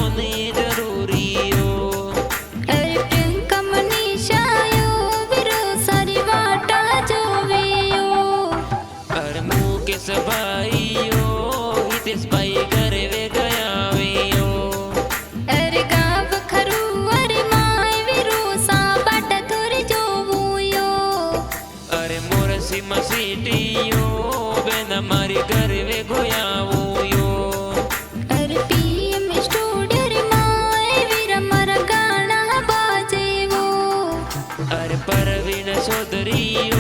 ની જરૂરીઓ અરે પ્રિયંકા મનીષાયો વીરો સારી વાટા જોવીયો અરે મુકેશ ભાઈઓ હિતેશભાઈ ઘરે વે ગયા વેયો અરે ગાવ ખરું અરે માય વીરો સા બાટા થોરી જોવુયો અરે મોરસીમાં સીટીઓ બેન મારી ઘરે વે ગોયાવુયો અરે પીએમ સ્ટુડિયો રે માય વીરા મારા ગાણા બાજેવો અરે પરવીન ચૌધરીઓ